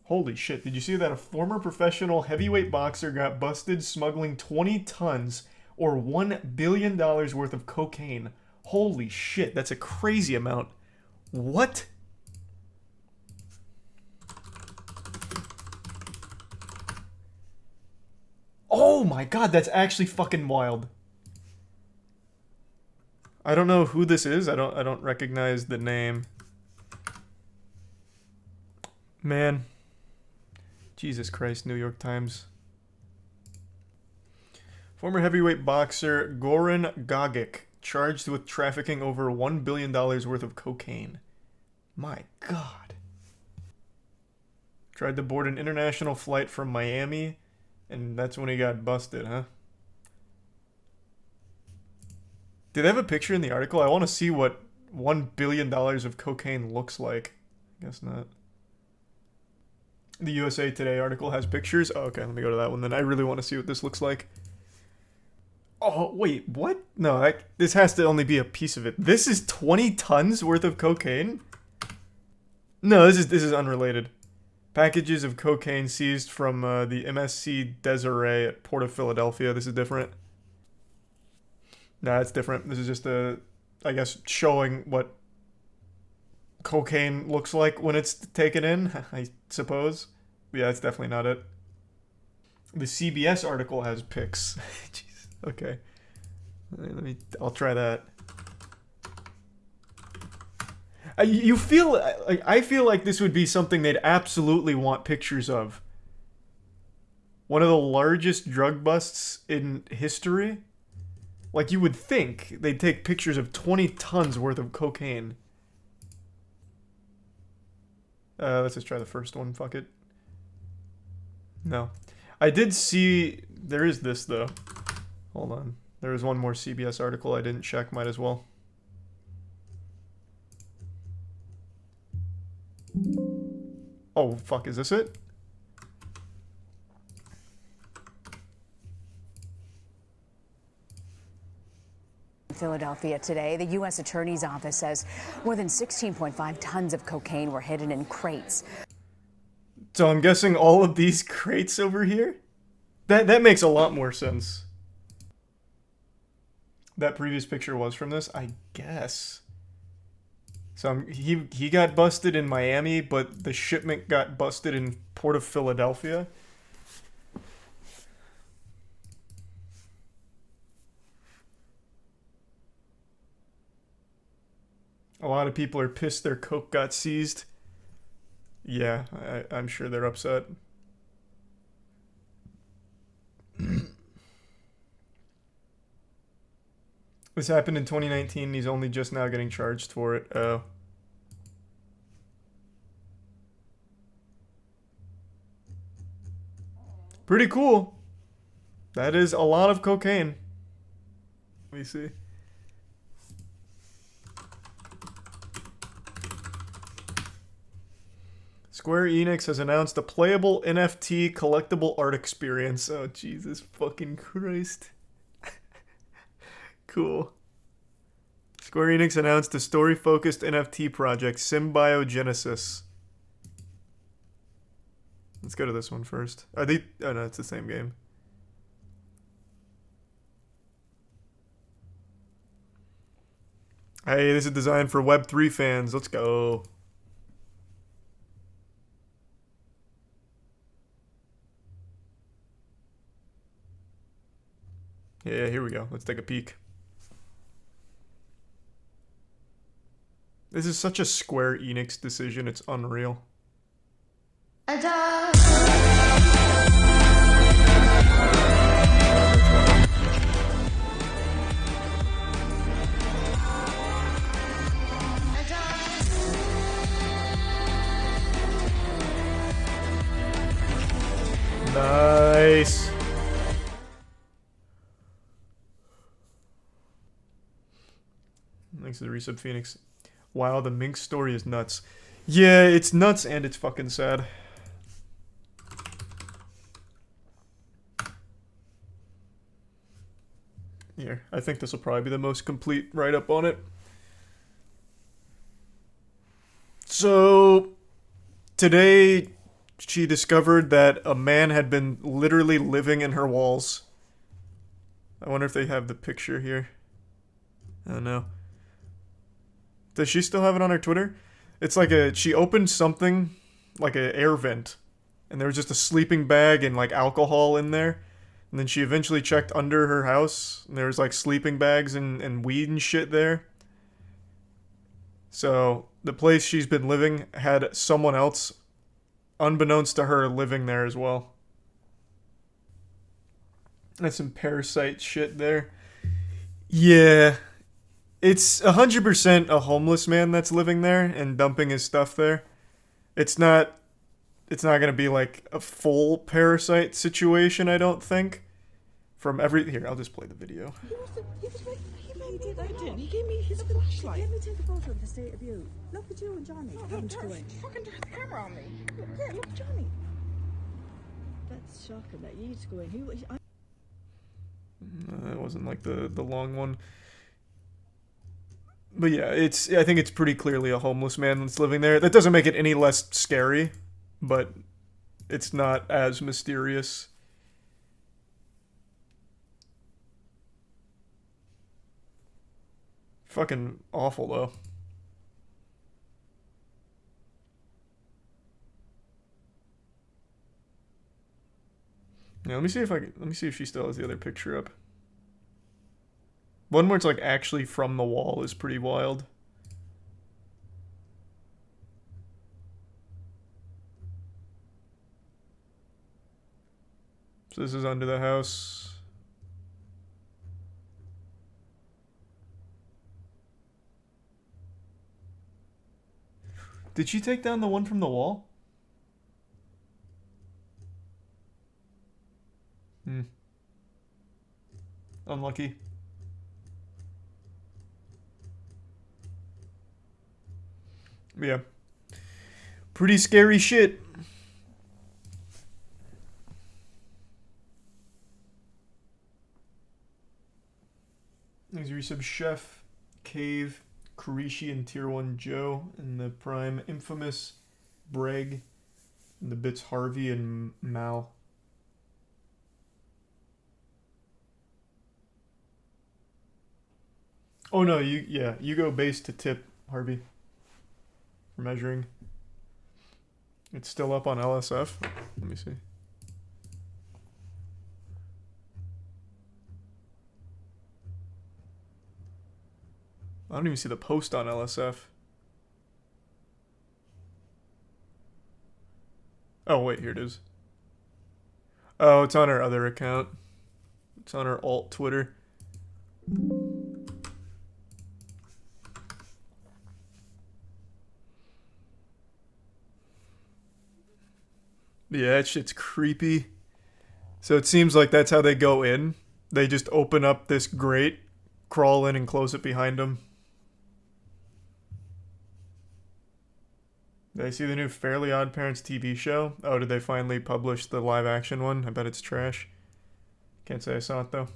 Holy shit, did you see that a former professional heavyweight boxer got busted smuggling 20 tons or $1 billion worth of cocaine? Holy shit, that's a crazy amount. What? Oh my god, that's actually fucking wild. I don't know who this is. I don't recognize the name. Man. Jesus Christ, New York Times. Former heavyweight boxer Goran Gogic charged with trafficking over $1 billion worth of cocaine. My god. Tried to board an international flight from Miami, and that's when he got busted, huh? Did they have a picture in the article? I want to see what $1 billion of cocaine looks like. Guess not. The USA Today article has pictures. Oh, okay, let me go to that one then. I really want to see what this looks like. Oh, wait, what? No, this has to only be a piece of it. This is 20 tons worth of cocaine? No, this is unrelated. Packages of cocaine seized from the MSC Desiree at Port of Philadelphia. This is different. Nah, it's different. This is just I guess, showing what cocaine looks like when it's taken in, I suppose. Yeah, that's definitely not it. The CBS article has pics. Jeez. Okay. I'll try that. I feel like this would be something they'd absolutely want pictures of. One of the largest drug busts in history. Like, you would think they'd take pictures of 20 tons worth of cocaine. Let's just try the first one, fuck it. No. I did see... There is this, though. Hold on. There was one more CBS article I didn't check, might as well. Oh, fuck, is this it? Philadelphia today, the U.S. Attorney's Office says more than 16.5 tons of cocaine were hidden in crates. So I'm guessing all of these crates over here? That makes a lot more sense. That previous picture was from this, I guess. So he got busted in Miami, but the shipment got busted in Port of Philadelphia. A lot of people are pissed their coke got seized. Yeah, I'm sure they're upset. This happened in 2019, and he's only just now getting charged for it. Oh. Pretty cool. That is a lot of cocaine. Let me see. Square Enix has announced a playable NFT collectible art experience. Oh, Jesus fucking Christ. Cool. Square Enix announced a story-focused NFT project, Symbiogenesis. Let's go to this one first. Are they... Oh, no, it's the same game. Hey, this is designed for Web3 fans. Let's go. Yeah, here we go. Let's take a peek. This is such a Square Enix decision, it's unreal. Nice. Thanks to the resub Phoenix. Wow, the Minx story is nuts. Yeah, it's nuts and it's fucking sad. Here, I think this will probably be the most complete write-up on it. So, today, she discovered that a man had been literally living in her walls. I wonder if they have the picture here. I don't know. Does she still have it on her Twitter? It's like she opened something, like an air vent, and there was just a sleeping bag and like alcohol in there. And then she eventually checked under her house, and there was like sleeping bags and weed and shit there. So the place she's been living had someone else, unbeknownst to her, living there as well. That's some parasite shit there. Yeah. It's 100% a homeless man that's living there and dumping his stuff there. It's not gonna be like a full parasite situation, I don't think. From every... Here, I'll just play the video. He gave me his flashlight. Let me take a photo of the state of you. Look at you and Johnny. Oh, don't turn the camera on me. Yeah, look, Johnny. That's shocking that you need to go in. That wasn't like the long one. But yeah, I think it's pretty clearly a homeless man that's living there. That doesn't make it any less scary, but it's not as mysterious. Fucking awful though. Yeah, let me see if she still has the other picture up. One where it's like actually from the wall is pretty wild. So this is under the house. Did she take down the one from the wall? Unlucky. Yeah. Pretty scary shit. There's your sub Chef, Cave, Karishi, and Tier 1 Joe, and the Prime Infamous, Breg, and the bits Harvey and Mal. Oh no, you go base to tip, Harvey. For measuring. It's still up on LSF. Let me see. I don't even see the post on LSF. Oh wait, here it is. Oh, it's on our other account. It's on our alt Twitter. Yeah, that shit's creepy. So it seems like that's how they go in. They just open up this grate, crawl in, and close it behind them. Did I see the new Fairly Odd Parents TV show? Oh, did they finally publish the live action one? I bet it's trash. Can't say I saw it though.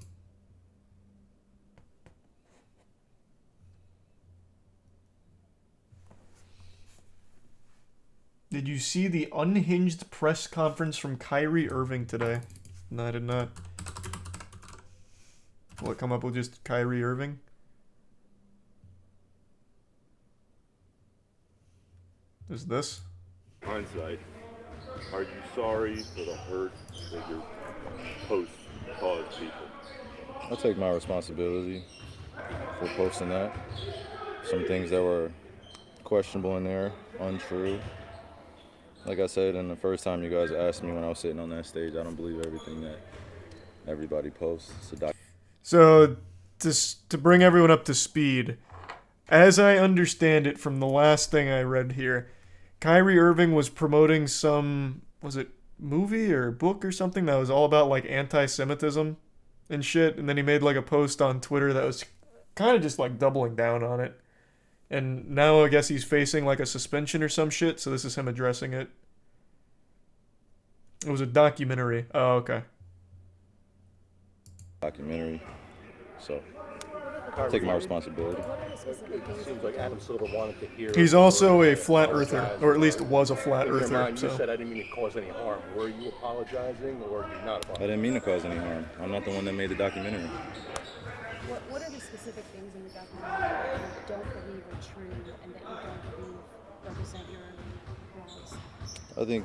Did you see the unhinged press conference from Kyrie Irving today? No, I did not. Will it come up with just Kyrie Irving? Is this? Hindsight, are you sorry for the hurt that your posts caused people? I'll take my responsibility for posting that. Some things that were questionable in there, untrue. Like I said, and the first time you guys asked me when I was sitting on that stage, I don't believe everything that everybody posts. So, to bring everyone up to speed, as I understand it from the last thing I read here, Kyrie Irving was promoting some, was it movie or book or something that was all about like anti-Semitism and shit, and then he made like a post on Twitter that was kind of just like doubling down on it. And now I guess he's facing like a suspension or some shit, so this is him addressing it. It was a documentary. Oh, okay. Documentary. So take my responsibility. It seems like Adam Silver wanted to hear. He's also a flat earther, or at least was a flat In your earther. mind, you So said I didn't mean to cause any harm. Were you apologizing or were you not I apologizing? didn't mean to cause any harm. I'm not the one that made the documentary. What are the specific things in the documentary that you don't believe are true and that you don't believe represent your laws? I think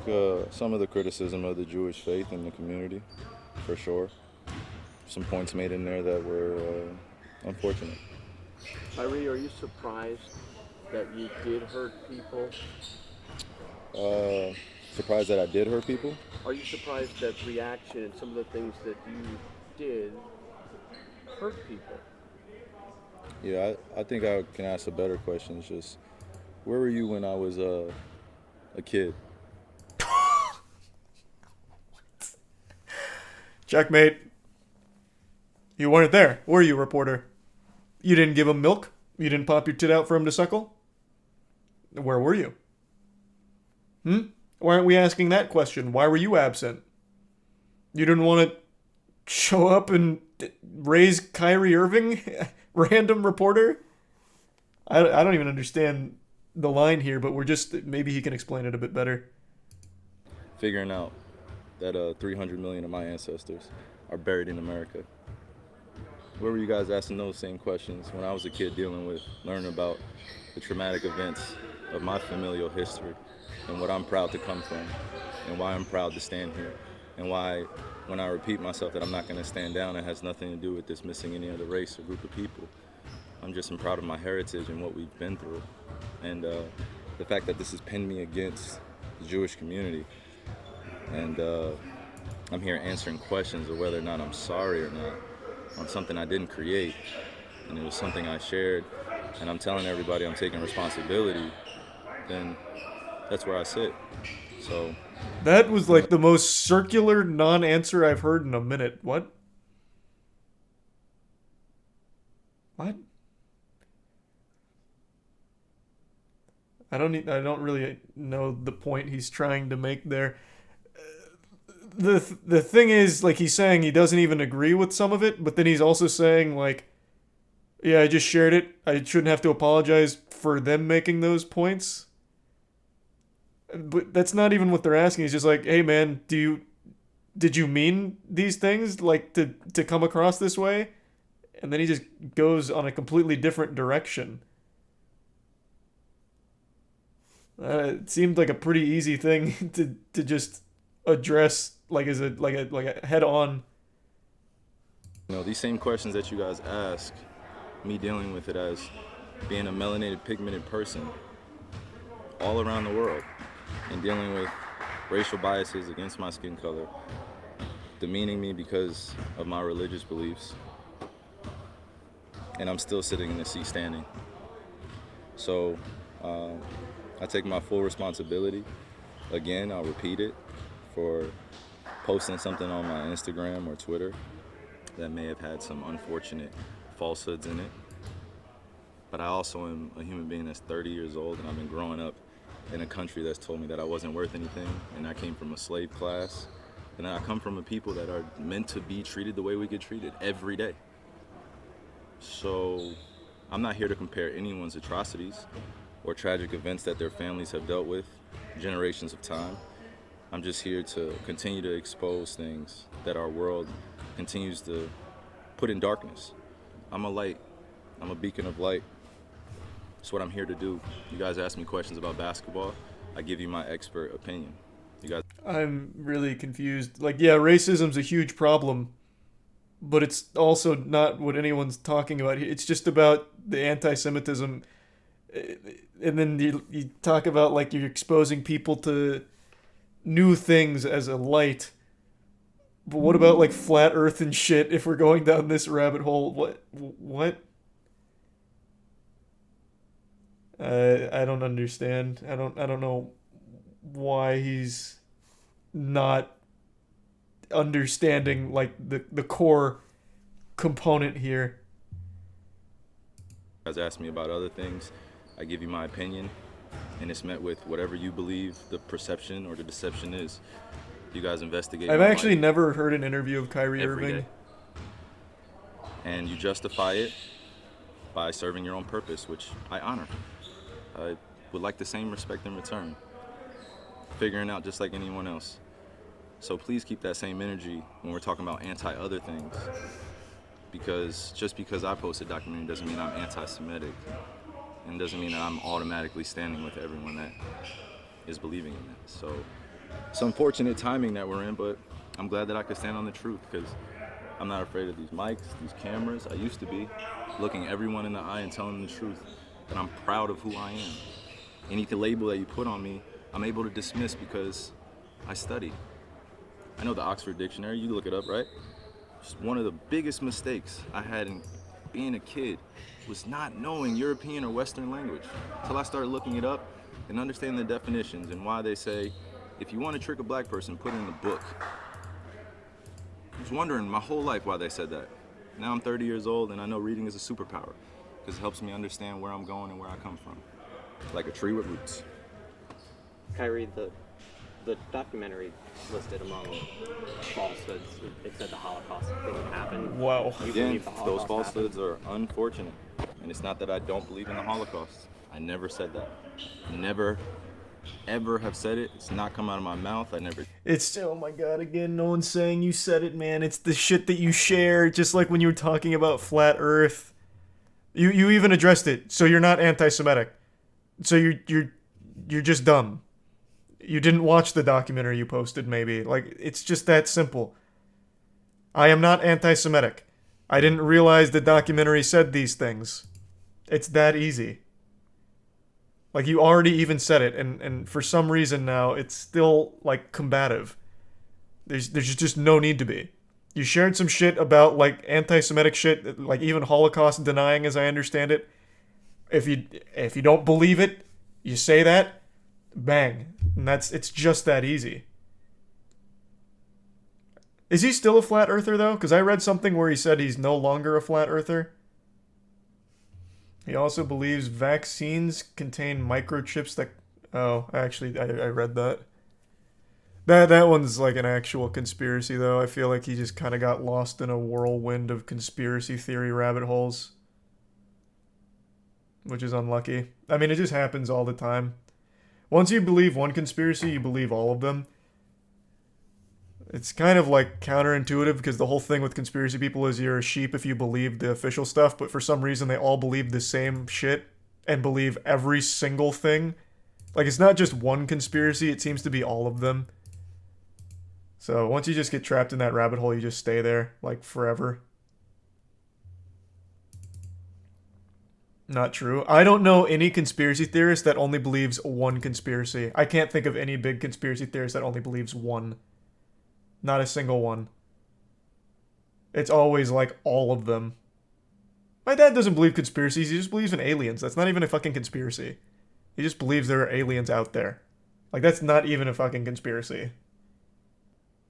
some of the criticism of the Jewish faith in the community, for sure. Some points made in there that were unfortunate. Kyrie, are you surprised that you did hurt people? Surprised that I did hurt people? Are you surprised that reaction and some of the things that you did hurt people? Yeah, I think I can ask a better question. It's just, where were you when I was a kid? checkmate. You weren't there, were you, reporter? You didn't give him milk? You didn't pop your tit out for him to suckle? Where were you? Why aren't we asking that question? Why were you absent? You didn't want to show up and raise Kyrie Irving? Random reporter? I don't even understand the line here, but maybe he can explain it a bit better. Figuring out that 300 million of my ancestors are buried in America. Where were you guys asking those same questions when I was a kid learning about the traumatic events of my familial history and what I'm proud to come from and why I'm proud to stand here and why when I repeat myself that I'm not going to stand down, it has nothing to do with dismissing any other race or group of people. I'm just proud of my heritage and what we've been through. And the fact that this has pinned me against the Jewish community. And I'm here answering questions of whether or not I'm sorry or not on something I didn't create. And it was something I shared. And I'm telling everybody I'm taking responsibility. Then that's where I sit. So that was like the most circular non-answer I've heard in a minute. What? I don't really know the point he's trying to make there. The thing is, like, he's saying he doesn't even agree with some of it, but then he's also saying, like, yeah, I just shared it. I shouldn't have to apologize for them making those points. But that's not even what they're asking. He's just like, hey, man, did you mean these things, like, to come across this way? And then he just goes on a completely different direction. It seemed like a pretty easy thing to just address, like as a head on. You know, these same questions that you guys ask, me dealing with it as being a melanated, pigmented person all around the world and dealing with racial biases against my skin color, demeaning me because of my religious beliefs, and I'm still sitting in the seat standing. So I take my full responsibility. Again, I'll repeat it, for posting something on my Instagram or Twitter that may have had some unfortunate falsehoods in it. But I also am a human being that's 30 years old, and I've been growing up in a country that's told me that I wasn't worth anything, and I came from a slave class, and I come from a people that are meant to be treated the way we get treated every day. So I'm not here to compare anyone's atrocities or tragic events that their families have dealt with generations of time. I'm just here to continue to expose things that our world continues to put in darkness. I'm a light. I'm a beacon of light. That's what I'm here to do. You guys ask me questions about basketball, I give you my expert opinion. You guys. I'm really confused. Like, yeah, racism's a huge problem, but it's also not what anyone's talking about. It's just about the anti-Semitism. And then you talk about, like, you're exposing people to new things as a light. But what about, like, flat earth and shit if we're going down this rabbit hole? What? I don't understand. I don't know why he's not understanding, like, the core component here. You guys ask me about other things, I give you my opinion, and it's met with whatever you believe the perception or the deception is. You guys investigate. I've actually never heard an interview of Kyrie every Irving. day. And you justify it by serving your own purpose, which I honor. I would like the same respect in return. Figuring out just like anyone else. So please keep that same energy when we're talking about anti-other things. Because just because I post a documentary doesn't mean I'm anti-Semitic. And doesn't mean that I'm automatically standing with everyone that is believing in that. So it's unfortunate timing that we're in, but I'm glad that I could stand on the truth because I'm not afraid of these mics, these cameras. I used to be looking everyone in the eye and telling them the truth. And I'm proud of who I am. Any label that you put on me, I'm able to dismiss because I study. I know the Oxford Dictionary, you look it up, right? Just one of the biggest mistakes I had in being a kid was not knowing European or Western language. Until I started looking it up and understanding the definitions and why they say, if you want to trick a black person, put it in the book. I was wondering my whole life why they said that. Now I'm 30 years old and I know reading is a superpower because it helps me understand where I'm going and where I come from. Like a tree with roots. Kyrie, the documentary listed among falsehoods. It said the Holocaust didn't happen. Wow. You Again, believe the Holocaust those falsehoods happened? are unfortunate. And it's not that I don't believe in the Holocaust. I never said that. Never, ever have said it. It's not come out of my mouth. I never. It's, oh my god, again, no one's saying you said it, man. It's the shit that you share, just like when you were talking about flat earth. You even addressed it, so you're not anti-Semitic. So you're just dumb. You didn't watch the documentary you posted, maybe. Like, it's just that simple. I am not anti-Semitic. I didn't realize the documentary said these things. It's that easy. Like, you already even said it, and for some reason now, it's still, like, combative. There's just no need to be. You shared some shit about, like, anti-Semitic shit, like, even Holocaust denying, as I understand it. If you don't believe it, you say that, bang. And it's just that easy. Is he still a flat earther, though? Because I read something where he said he's no longer a flat earther. He also believes vaccines contain microchips that... Oh, actually, I read that. That one's like an actual conspiracy, though. I feel like he just kind of got lost in a whirlwind of conspiracy theory rabbit holes. Which is unlucky. I mean, it just happens all the time. Once you believe one conspiracy, you believe all of them. It's kind of like counterintuitive because the whole thing with conspiracy people is you're a sheep if you believe the official stuff, but for some reason they all believe the same shit and believe every single thing. Like, it's not just one conspiracy, it seems to be all of them. So once you just get trapped in that rabbit hole, you just stay there, like, forever. Not true. I don't know any conspiracy theorist that only believes one conspiracy. I can't think of any big conspiracy theorist that only believes one. Not a single one. It's always like all of them. My dad doesn't believe conspiracies, he just believes in aliens. That's not even a fucking conspiracy. He just believes there are aliens out there. Like, that's not even a fucking conspiracy.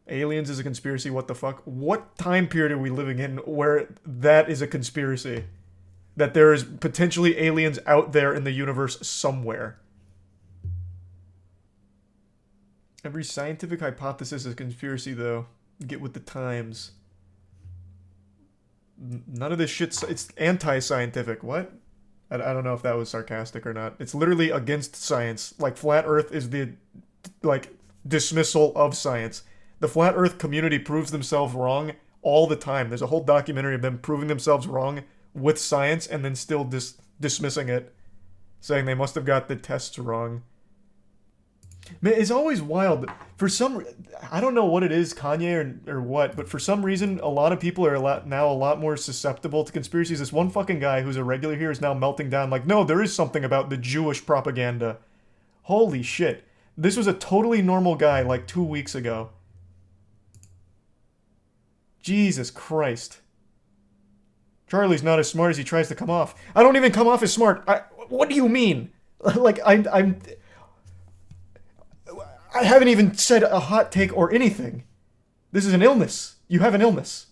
Aliens is a conspiracy, what the fuck? What time period are we living in where that is a conspiracy? That there is potentially aliens out there in the universe somewhere. Every scientific hypothesis is a conspiracy, though. Get with the times. None of this shit's... It's anti-scientific. What? I don't know if that was sarcastic or not. It's literally against science. Like, flat earth is the, like, dismissal of science. The flat earth community proves themselves wrong all the time. There's a whole documentary of them proving themselves wrong with science and then still dismissing it, saying they must have got the tests wrong. Man, it's always wild. For some, I don't know what it is, Kanye or what, but for some reason, a lot of people are now a lot more susceptible to conspiracies. This one fucking guy who's a regular here is now melting down like, no, there is something about the Jewish propaganda. Holy shit. This was a totally normal guy like 2 weeks ago. Jesus Christ. Charlie's not as smart as he tries to come off. I don't even come off as smart. What do you mean? Like, I haven't even said a hot take or anything. This is an illness. You have an illness.